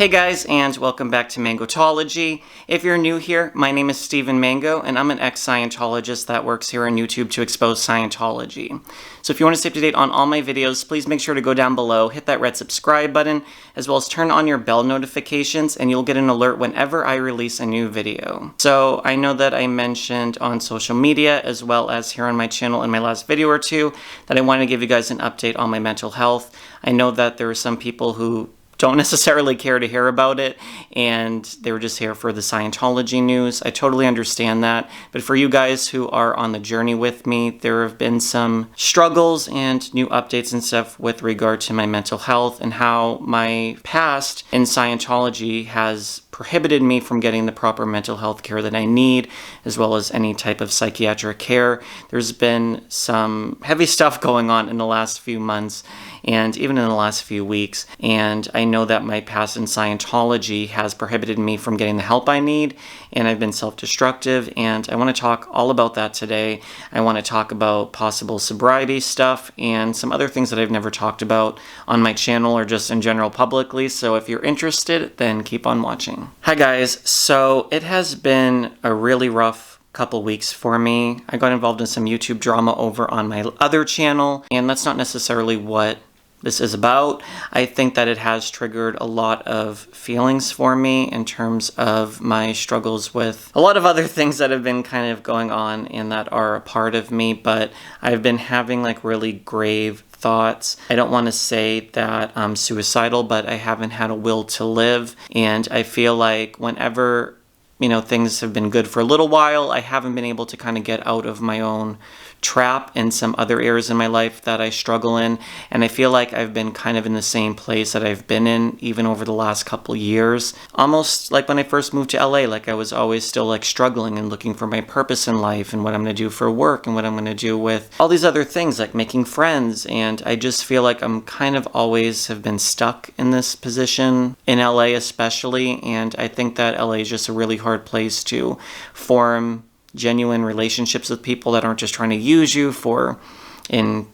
Hey guys, and welcome back to Mangotology. If you're new here, my name is Steven Mango, and I'm an ex-Scientologist that works here on YouTube to expose Scientology. So if you want to stay up to date on all my videos, please make sure to go down below, hit that red subscribe button, as well as turn on your bell notifications, and you'll get an alert whenever I release a new video. So I know that I mentioned on social media, as well as here on my channel in my last video or two, that I wanted to give you guys an update on my mental health. I know that there are some people who don't necessarily care to hear about it, and they were just here for the Scientology news. I totally understand that, but for you guys who are on the journey with me, there have been some struggles and new updates and stuff with regard to my mental health and how my past in Scientology has prohibited me from getting the proper mental health care that I need, as well as any type of psychiatric care. There's been some heavy stuff going on in the last few months and even in the last few weeks, and I know that my past in Scientology has prohibited me from getting the help I need, and I've been self-destructive, and I want to talk all about that today. I want to talk about possible sobriety stuff and some other things that I've never talked about on my channel or just in general publicly, so if you're interested, then keep on watching. Hi guys, so it has been a really rough couple weeks for me. I got involved in some YouTube drama over on my other channel, and that's not necessarily what this is about. I think that it has triggered a lot of feelings for me in terms of my struggles with a lot of other things that have been kind of going on and that are a part of me, but I've been having like really grave thoughts. I don't want to say that I'm suicidal, but I haven't had a will to live, and I feel like whenever things have been good for a little while, I haven't been able to kind of get out of my own trap in some other areas in my life that I struggle in, and I feel like I've been kind of in the same place that I've been in even over the last couple years. Almost like when I first moved to LA, like I was always still like struggling and looking for my purpose in life and what I'm going to do for work and what I'm going to do with all these other things like making friends, and I just feel like I'm kind of always have been stuck in this position in LA especially, and I think that LA is just a really hard place to form genuine relationships with people that aren't just trying to use you for in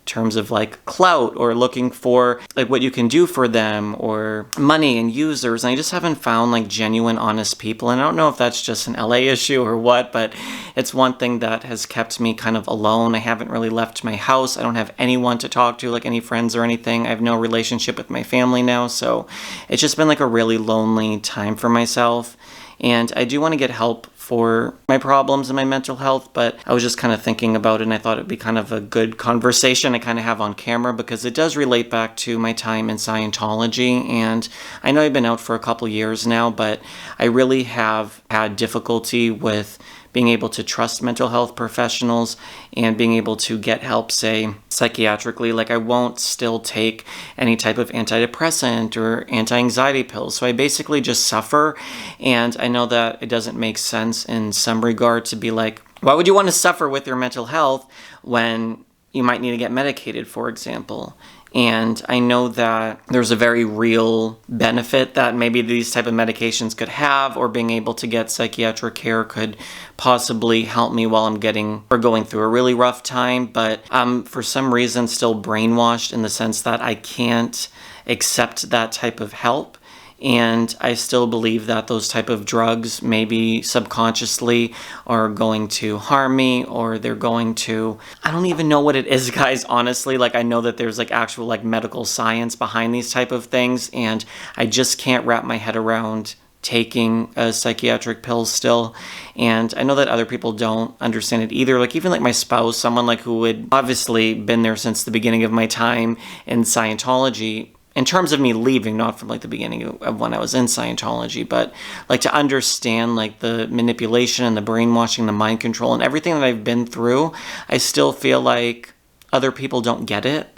terms of like clout or looking for like what you can do for them or money and users. And I just haven't found like genuine honest people, and I don't know if that's just an LA issue or what, but it's one thing that has kept me kind of alone. I haven't really left my house. I don't have anyone to talk to, like any friends or anything. I have no relationship with my family now, so it's just been like a really lonely time for myself, and I do want to get help for my problems and my mental health, but I was just kind of thinking about it, and I thought it'd be kind of a good conversation to kind of have on camera because it does relate back to my time in Scientology. And I know I've been out for a couple years now, but I really have had difficulty with being able to trust mental health professionals and being able to get help, say, psychiatrically. Like I won't still take any type of antidepressant or anti-anxiety pills. So I basically just suffer. And I know that it doesn't make sense in some regard to be like, why would you want to suffer with your mental health when you might need to get medicated, for example? And I know that there's a very real benefit that maybe these type of medications could have, or being able to get psychiatric care could possibly help me while I'm going through a really rough time. But I'm for some reason still brainwashed in the sense that I can't accept that type of help. And I still believe that those type of drugs maybe subconsciously are going to harm me, or they're going to, I don't even know what it is, guys, honestly. Like I know that there's like actual like medical science behind these type of things, and I just can't wrap my head around taking a psychiatric pills still. And I know that other people don't understand it either. Like even like my spouse, someone like who had obviously been there since the beginning of my time in Scientology, in terms of me leaving, not from like the beginning of when I was in Scientology, but like to understand like the manipulation and the brainwashing, the mind control and everything that I've been through, I still feel like other people don't get it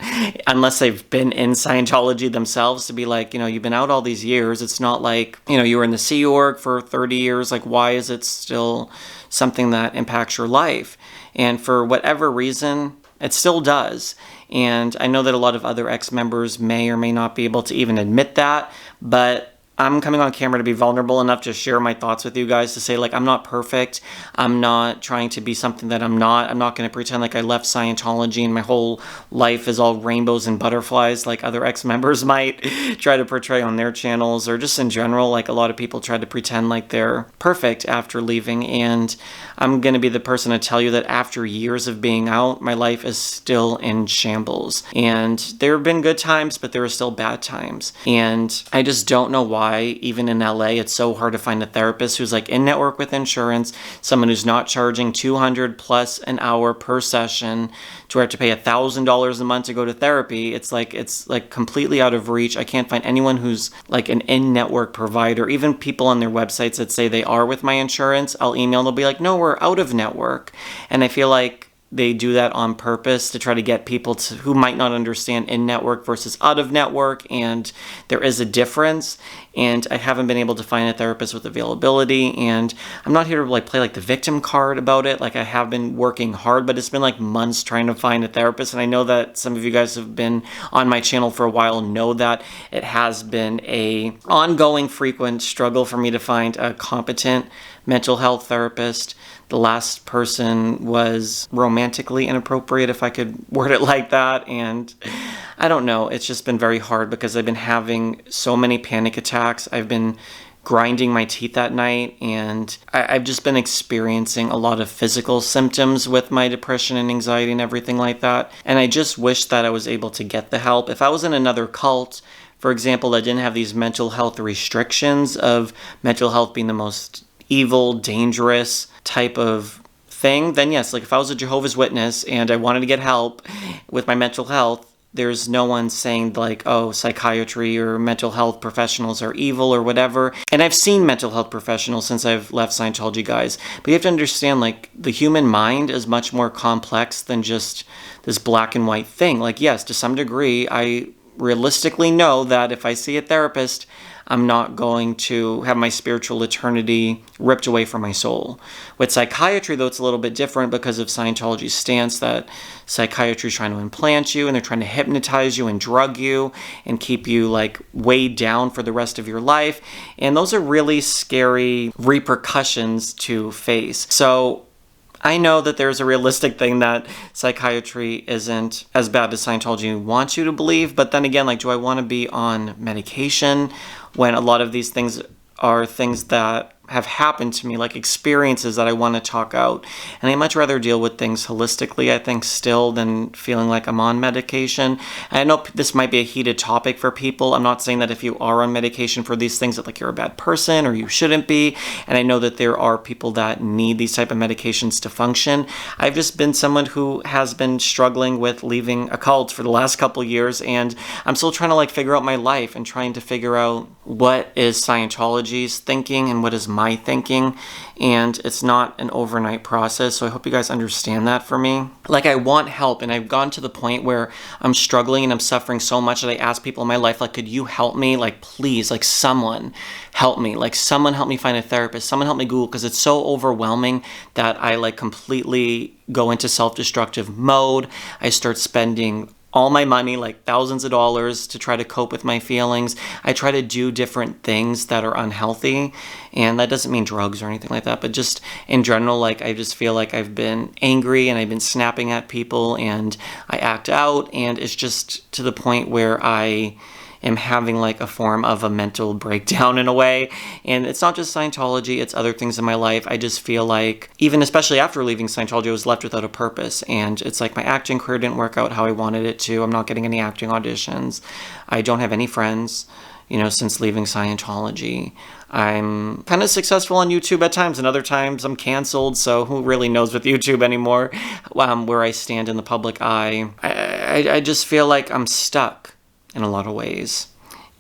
unless they've been in Scientology themselves, to be like, you've been out all these years. It's not like, you were in the Sea Org for 30 years. Like, why is it still something that impacts your life? And for whatever reason, it still does. And I know that a lot of other ex-members may or may not be able to even admit that, but I'm coming on camera to be vulnerable enough to share my thoughts with you guys, to say, like, I'm not perfect. I'm not trying to be something that I'm not. I'm not going to pretend like I left Scientology and my whole life is all rainbows and butterflies like other ex-members might try to portray on their channels, or just in general, like a lot of people try to pretend like they're perfect after leaving. And I'm going to be the person to tell you that after years of being out, my life is still in shambles. And there have been good times, but there are still bad times. And I just don't know why, even in LA, it's so hard to find a therapist who's like in network with insurance, someone who's not charging $200 plus an hour per session, to where I have to pay $1,000 a month to go to therapy. It's like completely out of reach. I can't find anyone who's like an in-network provider. Even people on their websites that say they are with my insurance, I'll email, they'll be like, no, we're out of network. And I feel like they do that on purpose to try to get people who might not understand in-network versus out-of-network, and there is a difference. And I haven't been able to find a therapist with availability, and I'm not here to like play like the victim card about it. Like, I have been working hard, but it's been like months trying to find a therapist. And I know that some of you guys have been on my channel for a while and know that it has been a ongoing, frequent struggle for me to find a competent mental health therapist. The last person was romantically inappropriate, if I could word it like that. And I don't know, it's just been very hard because I've been having so many panic attacks. I've been grinding my teeth at night, and I've just been experiencing a lot of physical symptoms with my depression and anxiety and everything like that. And I just wish that I was able to get the help. If I was in another cult, for example, that didn't have these mental health restrictions of mental health being the most evil, dangerous type of thing, then yes, like if I was a Jehovah's Witness and I wanted to get help with my mental health, there's no one saying like, oh, psychiatry or mental health professionals are evil or whatever. And I've seen mental health professionals since I've left Scientology, guys. But you have to understand, like, the human mind is much more complex than just this black and white thing. Like, yes, to some degree, I realistically know that if I see a therapist, I'm not going to have my spiritual eternity ripped away from my soul. With psychiatry, though, it's a little bit different because of Scientology's stance that psychiatry is trying to implant you and they're trying to hypnotize you and drug you and keep you like weighed down for the rest of your life. And those are really scary repercussions to face. So I know that there's a realistic thing that psychiatry isn't as bad as Scientology wants you to believe, but then again, like, do I want to be on medication when a lot of these things are things that have happened to me, like experiences that I want to talk out? And I much rather deal with things holistically, I think, still, than feeling like I'm on medication. And I know this might be a heated topic for people. I'm not saying that if you are on medication for these things that like you're a bad person or you shouldn't be. And I know that there are people that need these type of medications to function. I've just been someone who has been struggling with leaving a cult for the last couple years, and I'm still trying to like figure out my life and trying to figure out what is Scientology's thinking and what is my thinking. And it's not an overnight process, so I hope you guys understand that for me. Like, I want help, and I've gotten to the point where I'm struggling and I'm suffering so much that I ask people in my life, like, could you help me? Like, please, like, someone help me. Like, someone help me find a therapist. Someone help me Google, because it's so overwhelming that I like completely go into self-destructive mode. I start spending all my money, like thousands of dollars, to try to cope with my feelings. I try to do different things that are unhealthy, and that doesn't mean drugs or anything like that, but just in general, like, I just feel like I've been angry and I've been snapping at people and I act out, and it's just to the point where I am having like a form of a mental breakdown in a way. And it's not just Scientology, it's other things in my life. I just feel like, even especially after leaving Scientology, I was left without a purpose. And it's like my acting career didn't work out how I wanted it to. I'm not getting any acting auditions. I don't have any friends, you know, since leaving Scientology. I'm kind of successful on YouTube at times, and other times I'm canceled, so who really knows with YouTube anymore, where I stand in the public eye. I just feel like I'm stuck in a lot of ways.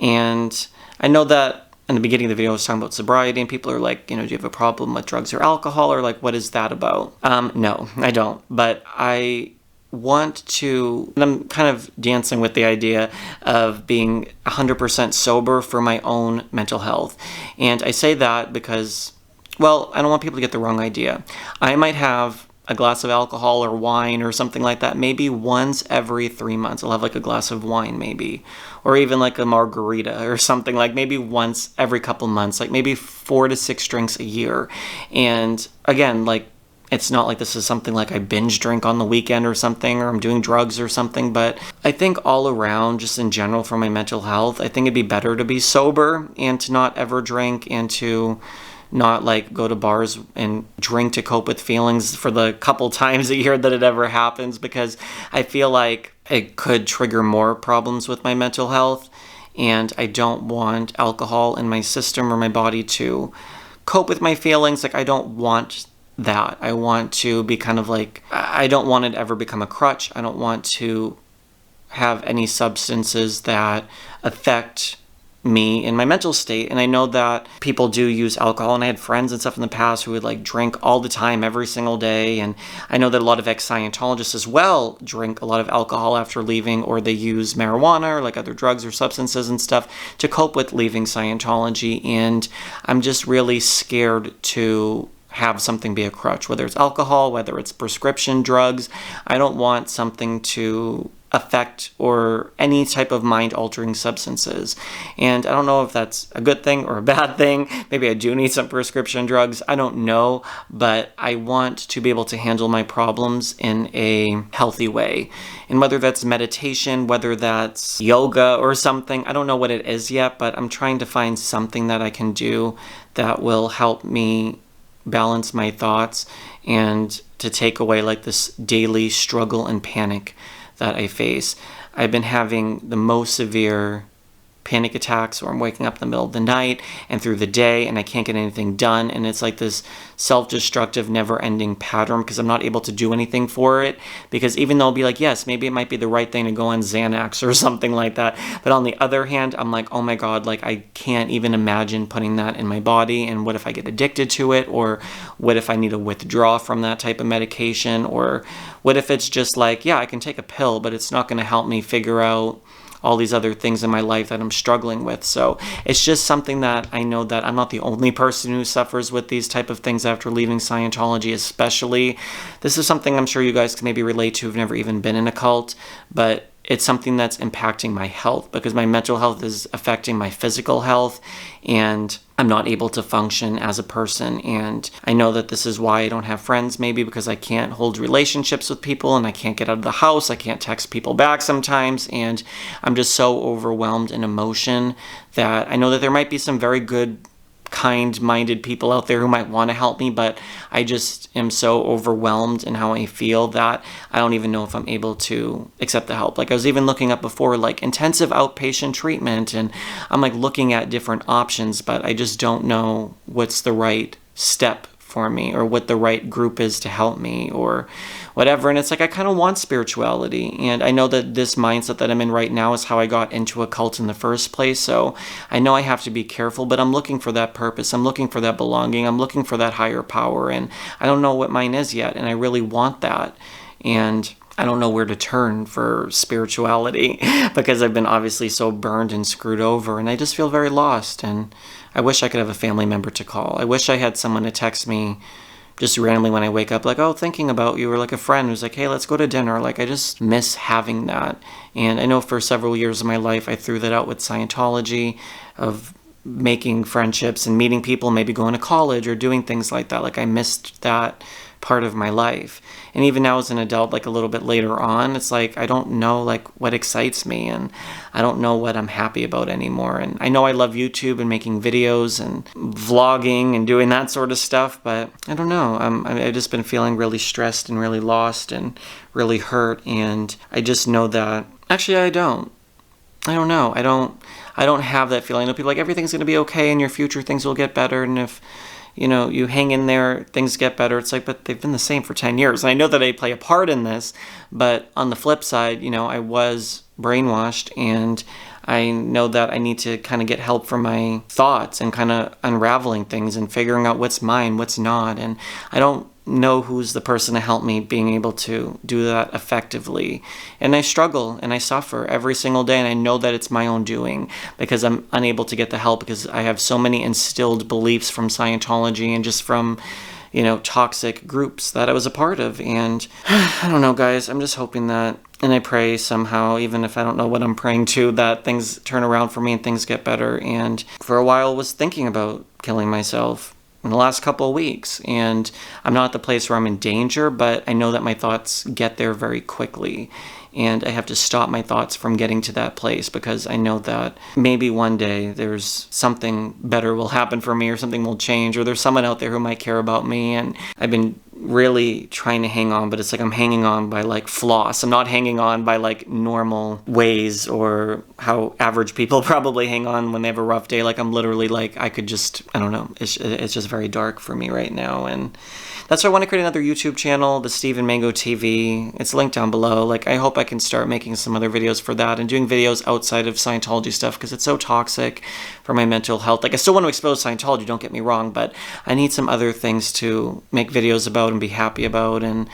And I know that in the beginning of the video I was talking about sobriety, and people are like, you know, do you have a problem with drugs or alcohol, or like, what is that about? No, I don't. But I want to, and I'm kind of dancing with the idea of being 100% sober for my own mental health. And I say that because, well, I don't want people to get the wrong idea. I might have a glass of alcohol or wine or something like that, maybe once every 3 months. I'll have like a glass of wine maybe, or even like a margarita or something, like maybe once every couple months, like maybe 4 to 6 drinks a year. And again, like, it's not like this is something like I binge drink on the weekend or something, or I'm doing drugs or something, but I think all around, just in general for my mental health, I think it'd be better to be sober and to not ever drink, and to not like go to bars and drink to cope with feelings for the couple times a year that it ever happens, because I feel like it could trigger more problems with my mental health, and I don't want alcohol in my system or my body to cope with my feelings. Like, I don't want that. I want to be kind of like, I don't want it to ever become a crutch. I don't want to have any substances that affect me in my mental state. And I know that people do use alcohol, and I had friends and stuff in the past who would like drink all the time every single day. And I know that a lot of ex-Scientologists as well drink a lot of alcohol after leaving, or they use marijuana or like other drugs or substances and stuff to cope with leaving Scientology. And I'm just really scared to have something be a crutch, whether it's alcohol, whether it's prescription drugs. I don't want something to affect, or any type of mind-altering substances. And I don't know if that's a good thing or a bad thing. Maybe I do need some prescription drugs. I don't know, but I want to be able to handle my problems in a healthy way. And whether that's meditation, whether that's yoga or something, I don't know what it is yet, but I'm trying to find something that I can do that will help me balance my thoughts, and to take away like this daily struggle and panic that I face. I've been having the most severe panic attacks where I'm waking up in the middle of the night and through the day, and I can't get anything done, and it's like this self-destructive never-ending pattern because I'm not able to do anything for it. Because even though I'll be like, yes, maybe it might be the right thing to go on Xanax or something like that, but on the other hand, I'm like, oh my god, like I can't even imagine putting that in my body, and what if I get addicted to it, or what if I need to withdraw from that type of medication, or what if it's just like, yeah, I can take a pill, but it's not going to help me figure out all these other things in my life that I'm struggling with. So it's just something that I know that I'm not the only person who suffers with these type of things after leaving Scientology, especially. This is something I'm sure you guys can maybe relate to who've never even been in a cult, but it's something that's impacting my health, because my mental health is affecting my physical health, and I'm not able to function as a person. And I know that this is why I don't have friends, maybe because I can't hold relationships with people, and I can't get out of the house. I can't text people back sometimes, and I'm just so overwhelmed in emotion that I know that there might be some very good, kind-minded people out there who might want to help me, but I just am so overwhelmed in how I feel that I don't even know if I'm able to accept the help. Like, I was even looking up before like intensive outpatient treatment, and I'm like looking at different options, but I just don't know what's the right step for me, or what the right group is to help me, or whatever. And it's like, I kind of want spirituality, and I know that this mindset that I'm in right now is how I got into a cult in the first place. So I know I have to be careful, but I'm looking for that purpose. I'm looking for that belonging. I'm looking for that higher power, and I don't know what mine is yet, and I really want that. And I don't know where to turn for spirituality because I've been obviously so burned and screwed over, and I just feel very lost. And I wish I could have a family member to call. I wish I had someone to text me just randomly when I wake up, like, oh, thinking about you, or like a friend who's like, hey, let's go to dinner. Like, I just miss having that. And I know for several years of my life, I threw that out with Scientology, of making friendships and meeting people, maybe going to college or doing things like that. Like, I missed that part of my life. And even now as an adult, like a little bit later on, it's like I don't know like what excites me, and I don't know what I'm happy about anymore. And I know I love YouTube and making videos and vlogging and doing that sort of stuff, but I don't know. I've just been feeling really stressed and really lost and really hurt, and I just know that actually I don't know. I don't have that feeling. I know people are like, everything's going to be okay in your future, things will get better, and if you know, you hang in there, things get better. It's like, but they've been the same for 10 years. And I know that I play a part in this, but on the flip side, you know, I was brainwashed, and I know that I need to kind of get help from my thoughts and kind of unraveling things and figuring out what's mine, what's not. And I don't know who's the person to help me being able to do that effectively. And I struggle and I suffer every single day, and I know that it's my own doing because I'm unable to get the help, because I have so many instilled beliefs from Scientology and just from, toxic groups that I was a part of. And I don't know, guys, I'm just hoping that, and I pray somehow, even if I don't know what I'm praying to, that things turn around for me and things get better. And for a while was thinking about killing myself in the last couple of weeks, and I'm not at the place where I'm in danger, but I know that my thoughts get there very quickly, and I have to stop my thoughts from getting to that place, because I know that maybe one day there's something better will happen for me, or something will change, or there's someone out there who might care about me. And I've been really trying to hang on, but it's like I'm hanging on by like floss. I'm not hanging on by like normal ways, or how average people probably hang on when they have a rough day. Like I'm literally like, I could just, I don't know, it's just very dark for me right now. And that's why I want to create another YouTube channel, the stevenmangotv. It's linked down below. Like, I hope I can start making some other videos for that, and doing videos outside of Scientology stuff, because it's so toxic for my mental health. Like, I still want to expose Scientology, don't get me wrong, but I need some other things to make videos about and be happy about. And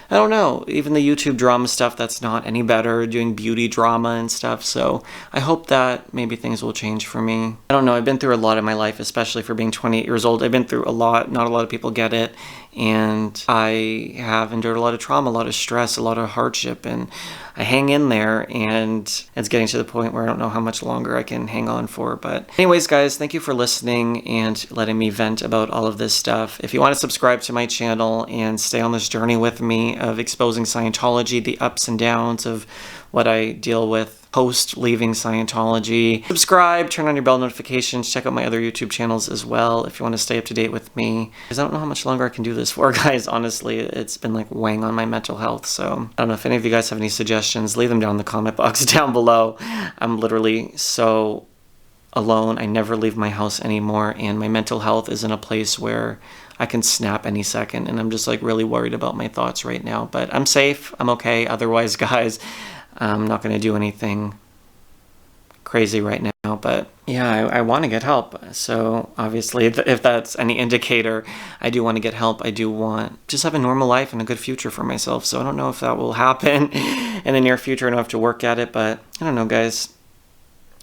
I don't know, even the YouTube drama stuff, that's not any better, doing beauty drama and stuff. So I hope that maybe things will change for me. I don't know, I've been through a lot in my life, especially for being 28 years old. I've been through a lot. Not a lot of people get it. And I have endured a lot of trauma, a lot of stress, a lot of hardship, and I hang in there, and it's getting to the point where I don't know how much longer I can hang on for. But anyways, guys, thank you for listening and letting me vent about all of this stuff. If you want to subscribe to my channel and stay on this journey with me of exposing Scientology, the ups and downs of what I deal with post leaving Scientology, subscribe, turn on your bell notifications, check out my other YouTube channels as well if you want to stay up to date with me. Because I don't know how much longer I can do this for, guys. Honestly, it's been like weighing on my mental health. So I don't know if any of you guys have any suggestions, leave them down in the comment box down below. I'm literally so alone. I never leave my house anymore, and my mental health is in a place where I can snap any second, and I'm just like really worried about my thoughts right now. But I'm safe. I'm okay. Otherwise, guys, I'm not going to do anything crazy right now. But yeah, I want to get help. So obviously, if that's any indicator, I do want to get help. I do want just have a normal life and a good future for myself. So I don't know if that will happen in the near future. I don't have to work at it, but I don't know, guys.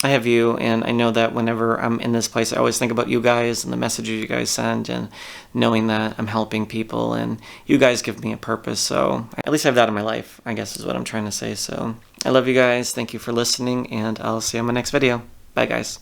I have you, and I know that whenever I'm in this place, I always think about you guys and the messages you guys send, and knowing that I'm helping people, and you guys give me a purpose. So at least I have that in my life, I guess is what I'm trying to say. So I love you guys. Thank you for listening, and I'll see you on my next video. Bye, guys.